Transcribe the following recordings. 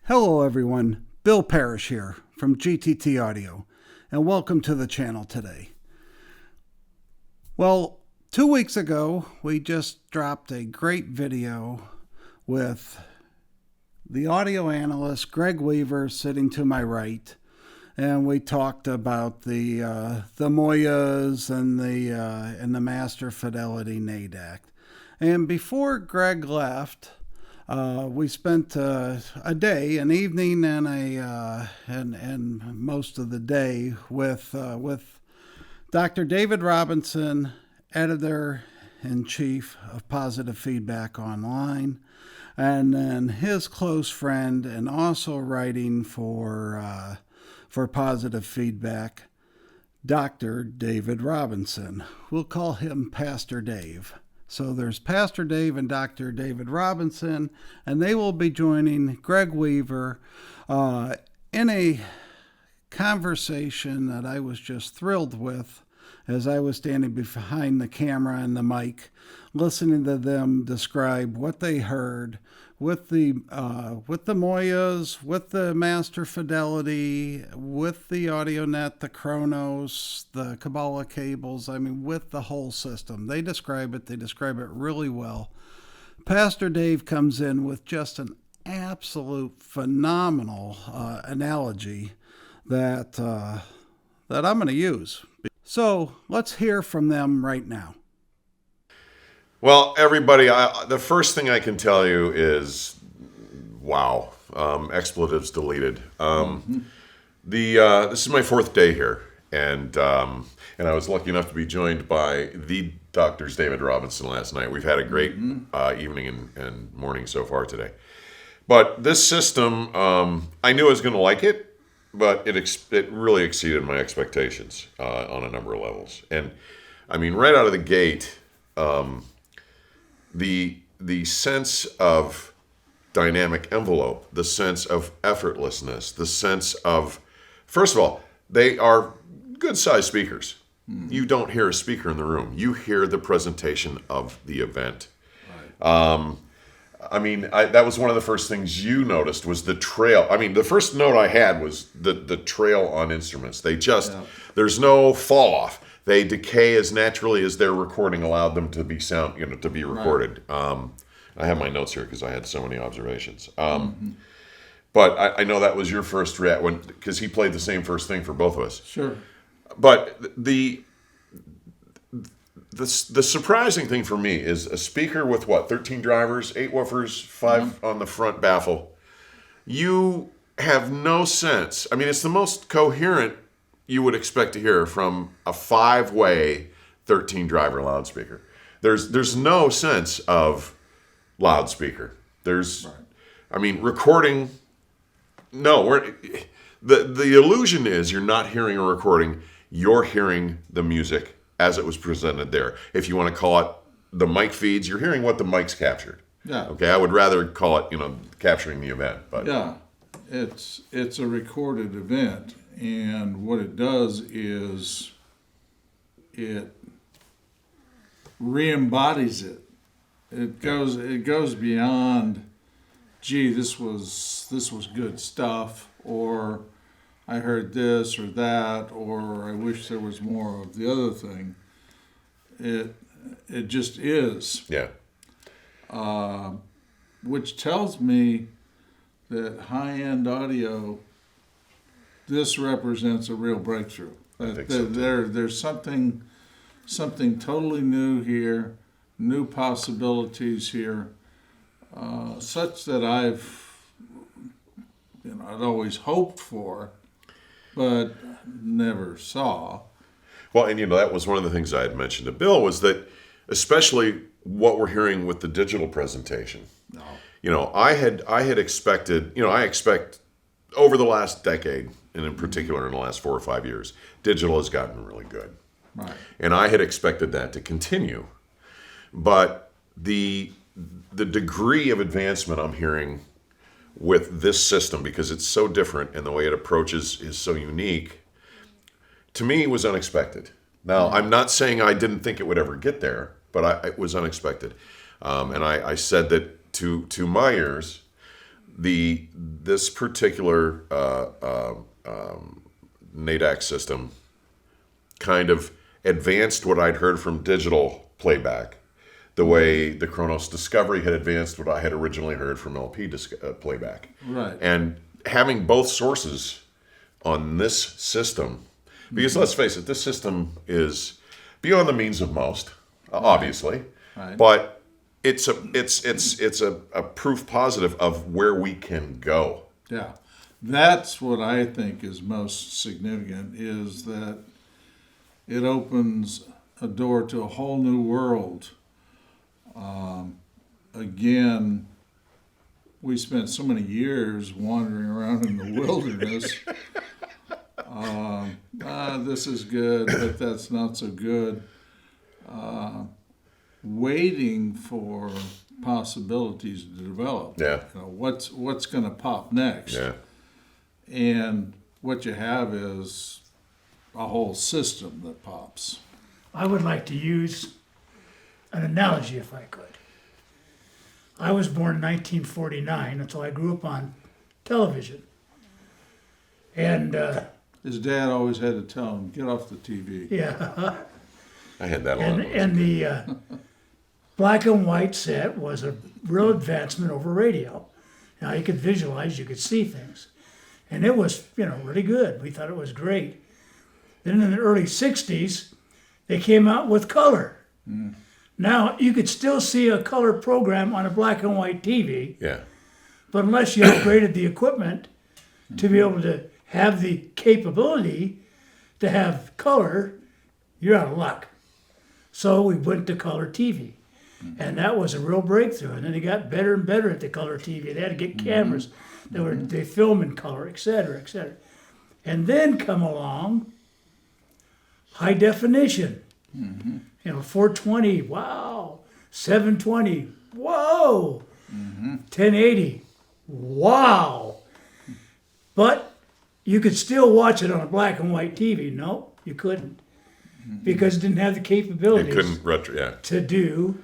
Hello everyone, Bill Parish here from GTT Audio, and welcome to the channel today. Well, 2 weeks ago, we just dropped a great video with the audio analyst, Greg Weaver, sitting to my right, and we talked about the Moyas and the Master Fidelity NADAC. And before Greg left, we spent a day, an evening, and most of the day with Dr. David Robinson, editor-in-chief of Positive Feedback Online, and then his close friend and also writing for Positive Feedback, Dr. David Robinson. We'll call him Pastor Dave. So there's Pastor Dave and Dr. David Robinson, and they will be joining Greg Weaver in a conversation that I was just thrilled with as I was standing behind the camera and the mic, listening to them describe what they heard with the Moyas, with the Master Fidelity, with the AudioNet, the Kronos, the Kabbalah cables, with the whole system. They describe it really well. Pastor Dave comes in with just an absolute phenomenal analogy that I'm going to use. So let's hear from them right now. Well, everybody, the first thing I can tell you is, wow, expletives deleted. This is my fourth day here, and I was lucky enough to be joined by the Drs. David Robinson last night. We've had a great evening and morning so far today. But this system, I knew I was going to like it, but it really exceeded my expectations on a number of levels. And right out of the gate, the sense of dynamic envelope, the sense of effortlessness, the sense of, first of all, they are good-sized speakers. You don't hear a speaker in the room. You hear the presentation of the event. Right. That was one of the first things you noticed was the trail. The first note I had was the trail on instruments. There's no fall off. They decay as naturally as their recording allowed them to be to be recorded. Right. I have my notes here because I had so many observations. But I know that was your first reaction because he played the same first thing for both of us. Sure. But the surprising thing for me is a speaker with 13 drivers, 8 woofers, 5 on the front baffle. You have no sense. It's the most coherent you would expect to hear from a 5-way 13-driver loudspeaker. There's no sense of loudspeaker. Recording. No, the illusion is you're not hearing a recording. You're hearing the music as it was presented there. If you want to call it the mic feeds, you're hearing what the mic's captured. Yeah. Okay, I would rather call it capturing the event. But yeah, it's a recorded event. And what it does is it re-embodies it. It goes beyond, gee, this was good stuff, or I heard this or that, or I wish there was more of the other thing. It just is. Yeah. Which tells me that high-end audio, this represents a real breakthrough. I think so too. There's something totally new here, new possibilities here, such that I'd always hoped for, but never saw. Well, and that was one of the things I had mentioned to Bill was that, especially what we're hearing with the digital presentation. No. I had expected. I expect over the last decade, and in particular in the last 4 or 5 years, digital has gotten really good. Right. And I had expected that to continue. But the degree of advancement I'm hearing with this system, because it's so different and the way it approaches is so unique, to me was unexpected. Now, I'm not saying I didn't think it would ever get there, but it was unexpected. And I said that to my ears, this particular NADAC system kind of advanced what I'd heard from digital playback, the way the Kronos Discovery had advanced what I had originally heard from LP playback. Right. And having both sources on this system, because let's face it, this system is beyond the means of most, obviously, Right. but it's a proof positive of where we can go. Yeah, that's what I think is most significant, is that it opens a door to a whole new world. Again, we spent so many years wandering around in the wilderness. This is good, but that's not so good. Waiting for possibilities to develop. Yeah. You know, what's going to pop next? Yeah. And what you have is a whole system that pops. I would like to use an analogy if I could. I was born in 1949, and so I grew up on television. And His dad always had to tell him, get off the TV. yeah, I had that a lot. and the black and white set was a real advancement over radio. Now you could visualize, you could see things. And it was, really good. We thought it was great. Then in the early 60s, they came out with color. Now, you could still see a color program on a black and white TV, Yeah. but unless you upgraded the equipment to be able to have the capability to have color, you're out of luck. So we went to color TV. And that was a real breakthrough. And then they got better and better at the color TV. They had to get cameras that they film in color, et cetera, et cetera. And then come along high definition. 420, wow. 720, whoa. 1080, wow. But you could still watch it on a black and white TV. No, you couldn't. Because it didn't have the It capabilities couldn't yeah. to do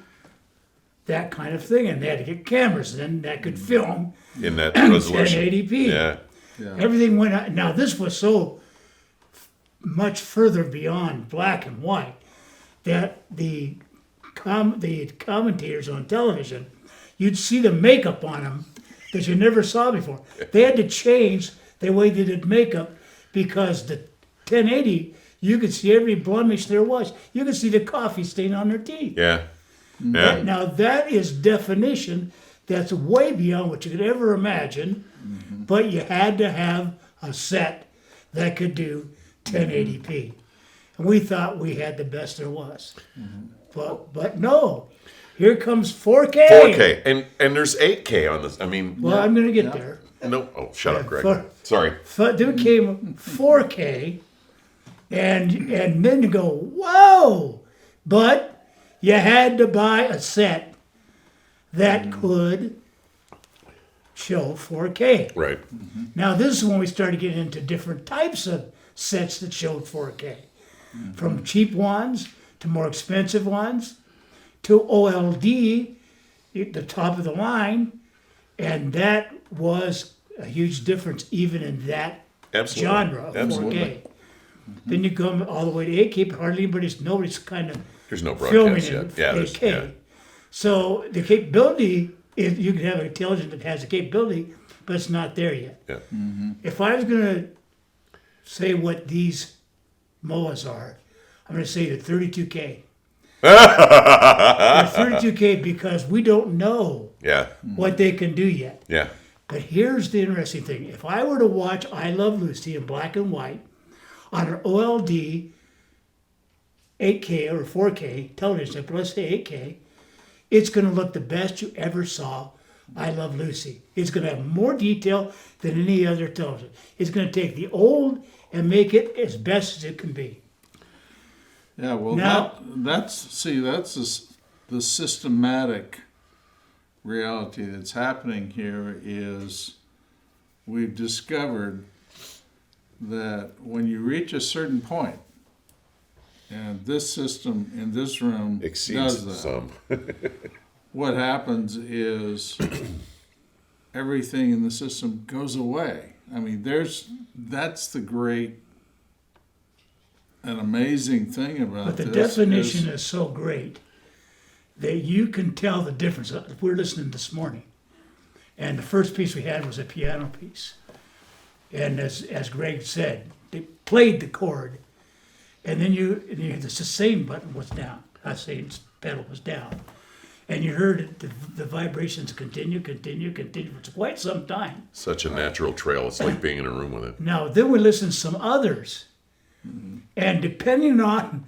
that kind of thing. And they had to get cameras then that could film In that resolution. 1080p. Yeah. Yeah. Everything went out. Now, this was so much further beyond black and white that the commentators on television, you'd see the makeup on them that you never saw before. They had to change the way they did makeup because the 1080, you could see every blemish there was. You could see the coffee stain on their teeth. Yeah. Yeah. Now, that is definition that's way beyond what you could ever imagine, but you had to have a set that could do 1080p. And we thought we had the best there was. But no, here comes 4K. 4K. And there's 8K on this. I mean, Well, I'm going to get there. no. Oh, shut up, Greg. For- Sorry. There came 4K, and then you go, whoa! But you had to buy a set that could show 4K. Right. Now, this is when we started getting into different types of sets that showed 4K. From cheap ones to more expensive ones to OLD, the top of the line. And that was a huge difference even in that Absolutely. genre of Absolutely. 4K. Then you come all the way to 8K, but hardly nobody's kind of There's no filming broadcast in yet. Yeah. There's, 8K. yeah. So the capability, you can have a television that has the capability, but it's not there yet. Yeah. If I was going to say what these MOAs are, I'm going to say the 32K. They're 32K because we don't know Yeah. what they can do yet. Yeah. But here's the interesting thing. If I were to watch I Love Lucy in black and white on an OLD 8K or 4K television set, but let's say 8K, it's going to look the best you ever saw I Love Lucy. It's going to have more detail than any other television. It's going to take the old and make it as best as it can be. Yeah, well, Now- that's the systematic reality that's happening here is we've discovered that when you reach a certain point, and this system in this room Exceeds does that, some. what happens is everything in the system goes away. I mean, that's the great and amazing thing about But the this. definition is so great that you can tell the difference. We're listening this morning, and the first piece we had was a piano piece. And as Greg said, they played the chord, and then the sustain button was down. I say pedal was down. And you heard it, the vibrations continue for quite some time. Such a natural trail. It's like being in a room with it. Now, then we listened to some others. And depending on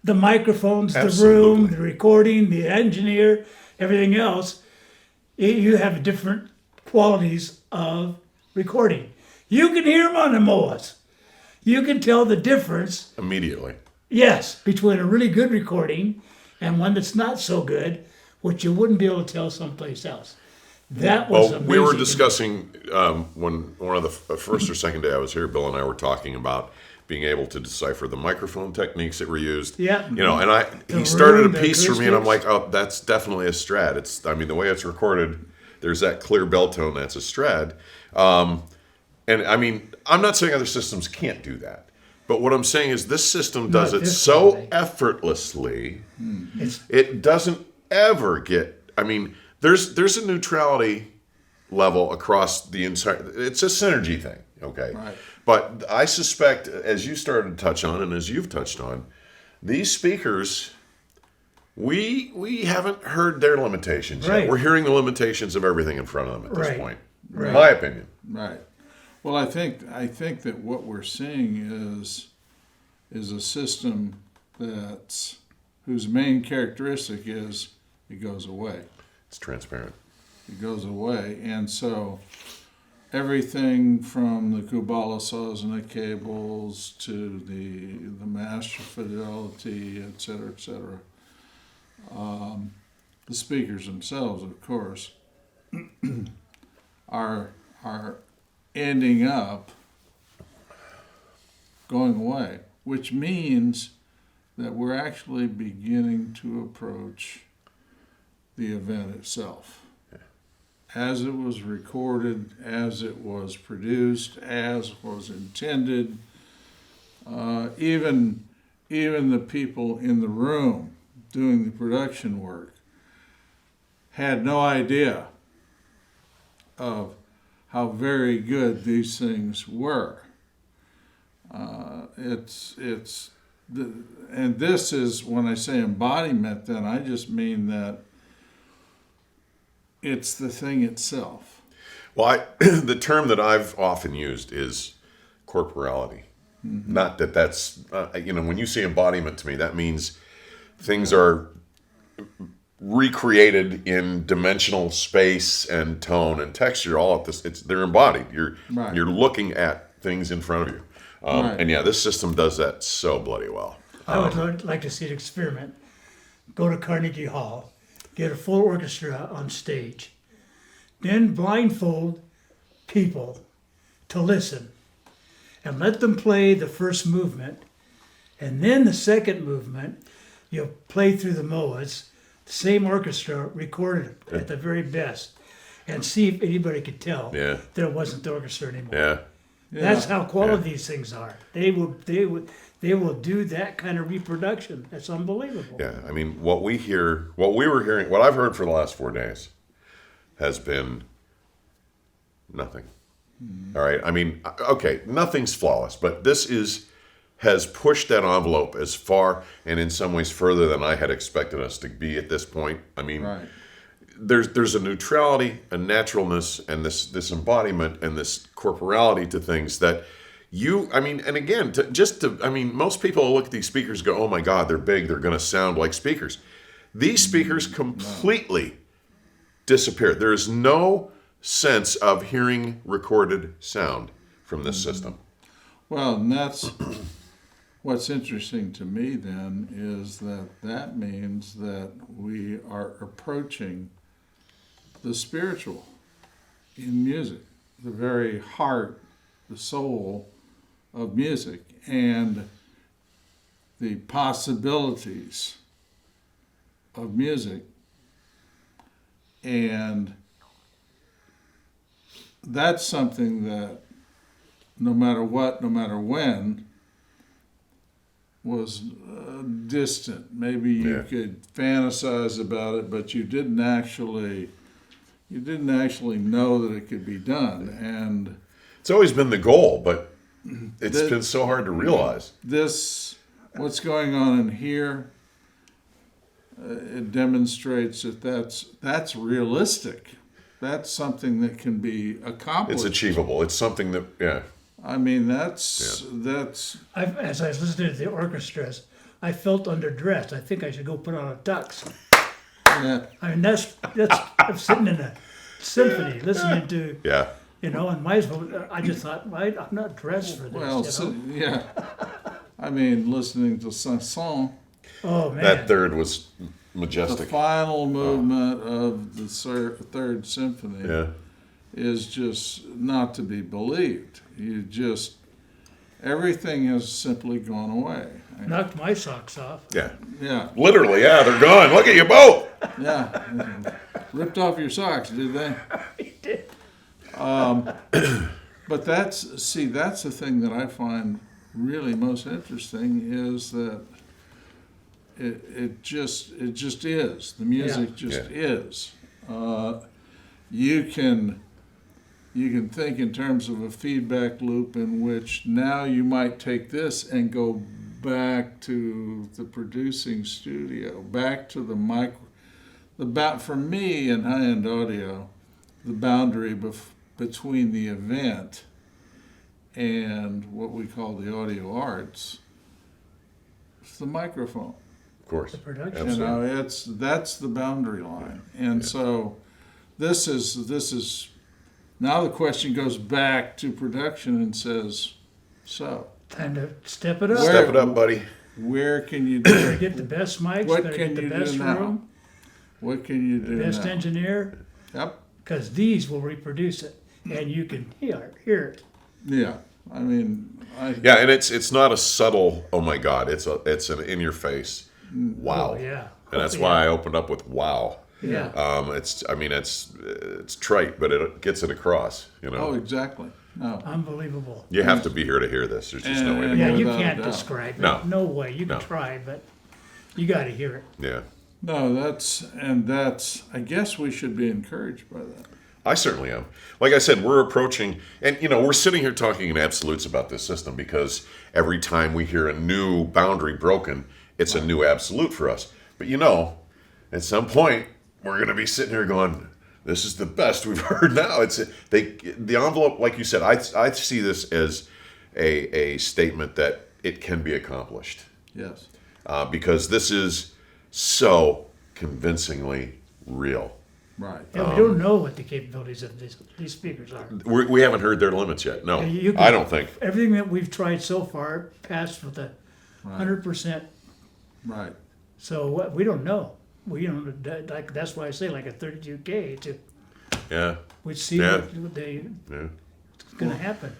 the microphones, the room, Absolutely. the recording, the engineer, everything else, you have different qualities of recording. You can hear them on the MOAs. You can tell the difference, Immediately. yes, between a really good recording and one that's not so good, which you wouldn't be able to tell someplace else. That was amazing. We were discussing when one of the first or second day I was here, Bill and I were talking about being able to decipher the microphone techniques that were used. Yeah. You know, and he room, started a the piece for me, and I'm like, acoustics. oh, that's definitely a Strad. The way it's recorded, there's that clear bell tone. That's a Strad. And I mean, I'm not saying other systems can't do that, but what I'm saying is this system does Not it this so quality. effortlessly. It's, It doesn't ever get. I mean, there's a neutrality level across the entire. It's a synergy thing, okay? Right. But I suspect, as you started to touch on, and as you've touched on, these speakers, we haven't heard their limitations yet. Right. We're hearing the limitations of everything in front of them at this Right. point. Right. In my opinion. Right. Well, I think that what we're seeing is a system whose main characteristic is it goes away. It's transparent. It goes away, and so everything from the Kubala saws and the cables to the master fidelity, et cetera, the speakers themselves, of course, are ending up going away, which means that we're actually beginning to approach the event itself. As it was recorded, as it was produced, as was intended, even the people in the room doing the production work had no idea of how very good these things were. And this is, when I say embodiment, then I just mean that it's the thing itself. Well, the term that I've often used is corporality. Mm-hmm. Not that that's, when you say embodiment to me, that means things are recreated in dimensional space and tone and texture. All of this, they're embodied. You're looking at things in front of you. Right. And yeah, this system does that so bloody well. I would like to see an experiment. Go to Carnegie Hall, get a full orchestra on stage, then blindfold people to listen, and let them play the first movement, and then the second movement, you'll play through the MOAs, the same orchestra recorded at the very best, and see if anybody could tell Yeah. that it wasn't the orchestra anymore. Yeah. That's how quality these things are. They will do that kind of reproduction. That's unbelievable. Yeah. I mean, what I've heard for the last 4 days has been nothing. Mm-hmm. All right. I mean, okay, nothing's flawless, but this has pushed that envelope as far and in some ways further than I had expected us to be at this point. I mean, Right. there's a neutrality, a naturalness, and this embodiment and this corporality to things that most people look at these speakers and go, oh my God, they're big, they're going to sound like speakers. These speakers completely disappear. There is no sense of hearing recorded sound from this system. Well, and that's what's interesting to me then is that means that we are approaching the spiritual in music, the very heart, the soul of music, and the possibilities of music. And that's something that no matter what, no matter when, was distant. Maybe you Yeah. could fantasize about it, but you didn't actually know that it could be done. And It's always been the goal, but it's The- been so hard to realize. this, what's going on in here, it demonstrates that that's realistic. That's something that can be accomplished. It's achievable. It's something that, yeah. I mean, that's As I was listening to the orchestras, I felt underdressed. I think I should go put on a tux. yeah. I mean, that's I'm sitting in a symphony listening to, Yeah. and might as well. I just thought, right, I'm not dressed for this. Well, yeah. I mean, listening to Sanson, Oh man, That third was the majestic. final movement of the third symphony Yeah. is just not to be believed. Everything has simply gone away. knocked my socks off. Yeah. Yeah, Literally, yeah, they're gone. Look at you both. yeah. Ripped off your socks, did they? He did. But that's the thing that I find really most interesting is that it just is. The music just is. You can think in terms of a feedback loop in which now you might take this and go back to the producing studio, back to the mic. For me in high-end audio, the boundary between the event and what we call the audio arts is the microphone. Of course. Production. You Absolutely. know, that's the boundary line, and so this is now the question goes back to production and says, so Time to step it up. Where- Step it up, buddy. where can you do Better get the best mics. What better can get the you best do now? room. what can you do Best now? engineer. Yep. Because these will reproduce it, and you can hear it. Yeah. I mean, Yeah, and it's not a subtle, oh my God, it's an in your face. Wow. Oh, yeah. And that's Oh, why I yeah. opened up with wow. Yeah. It's trite, but it gets it across, you know. oh, exactly. No. Unbelievable. You have to be here to hear this. There's just no way to And- Yeah, go. you without a can't doubt. describe it. No. No way. You can No. try, but you got to hear it. Yeah. No, that's. I guess we should be encouraged by that. I certainly am. Like I said, we're approaching, and we're sitting here talking in absolutes about this system because every time we hear a new boundary broken, it's a new absolute for us. But at some point, we're going to be sitting here going, "This is the best we've heard now." The envelope, like you said, I see this as a statement that it can be accomplished Yes. because this is so convincingly real. Right. Yeah, we don't know what the capabilities of these speakers are. We haven't heard their limits yet. No, You can- I don't think. Everything that we've tried so far passed with a 100%. Right. So we don't know. We don't like. That's why I say like a 32K to Yeah, we see Yeah. what they yeah. it's going to happen.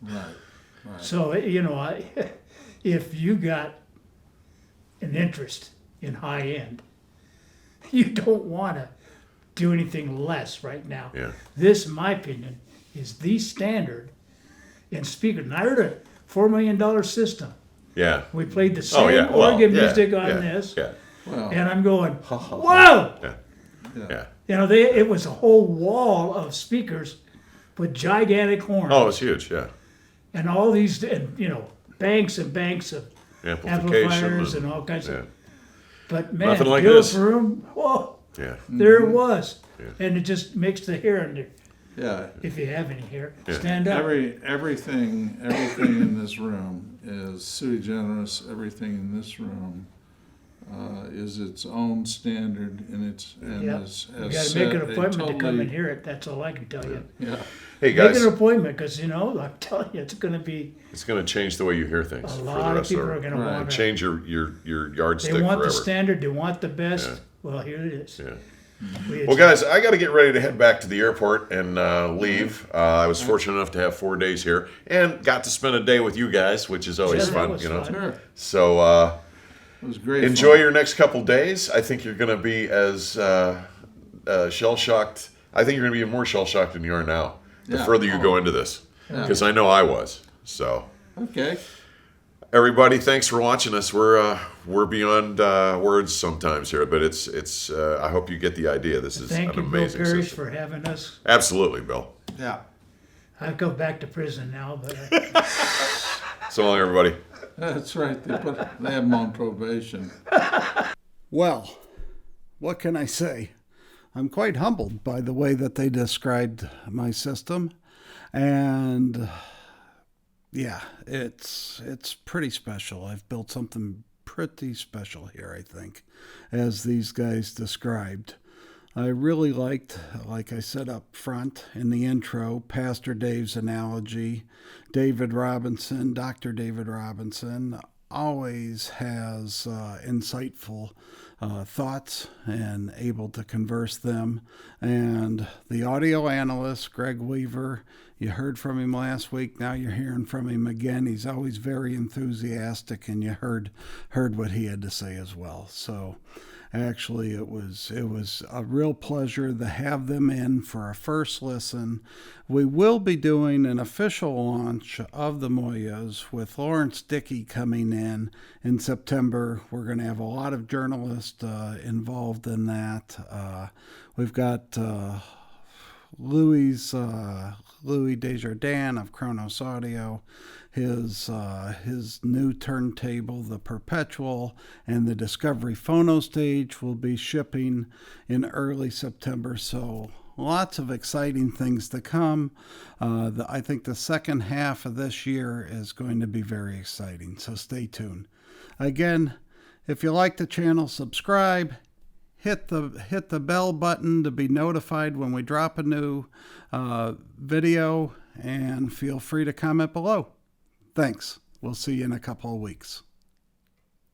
Right. Right. So if you got an interest in high end, you don't want to do anything less right now. Yeah. This, in my opinion, is the standard in speakers. And I heard a $4 million system. Yeah. We played the same Oh, yeah. Well, organ yeah, music on yeah, this, Yeah. Well. and I'm going, whoa! Yeah. Yeah. Yeah. It was a whole wall of speakers with gigantic horns Oh, it's huge. Yeah. and all these, banks and banks of Amplification. amplifiers and all kinds yeah. of. But man, Nothing like Bill's this. room, whoa, Yeah. there it was, Yeah. and it just makes the hair under, Yeah. if you have any hair, Yeah. stand up. Everything in this room is sui generis. Everything in this room is its own standard, and Yep. has You got to set make an a appointment to come totally- and hear it. That's all I can tell you. Yeah. Hey Make guys, an appointment because I'm telling you, it's going to be it's going to change the way you hear things a for the lot of rest people of are our going to Right. want to. change your yardstick They want forever. the standard. They want the best. Yeah. Well, here it is. Yeah. We- Well, guys, I got to get ready to head back to the airport and leave. I was fortunate enough to have 4 days here and got to spend a day with you guys, which is always Yeah, that fun. was You know, fun. Sure. so It was great. enjoy fun. your next couple days. I think you're going to be as shell shocked. I think you're going to be more shell shocked than you are now the Yeah. further you go into this, because I know I was. So, Okay. everybody, thanks for watching us. We're beyond words sometimes here, but it's. I hope you get the idea. This is Thank an you, Bill amazing Parish, system. for having us. Absolutely, Bill. Yeah. I've go back to prison now, but So long, everybody. That's right. They have them on probation. Well, what can I say? I'm quite humbled by the way that they described my system, and yeah, it's pretty special. I've built something pretty special here, I think, as these guys described. I really liked, like I said up front in the intro, Pastor Dave's analogy. David Robinson, Dr. David Robinson, always has insightful thoughts and able to converse them. And the audio analyst, Greg Weaver, you heard from him last week. Now you're hearing from him again. He's always very enthusiastic, and you heard what he had to say as well. So actually, it was a real pleasure to have them in for a first listen. We will be doing an official launch of the Moyas with Lawrence Dickey coming in September. We're going to have a lot of journalists involved in that. We've got Louis Desjardins of Kronos Audio, his new turntable, the Perpetual, and the Discovery Phono Stage will be shipping in early September. So lots of exciting things to come. I think the second half of this year is going to be very exciting. So stay tuned. Again, if you like the channel, subscribe. Hit the bell button to be notified when we drop a new video, and feel free to comment below. Thanks. We'll see you in a couple of weeks.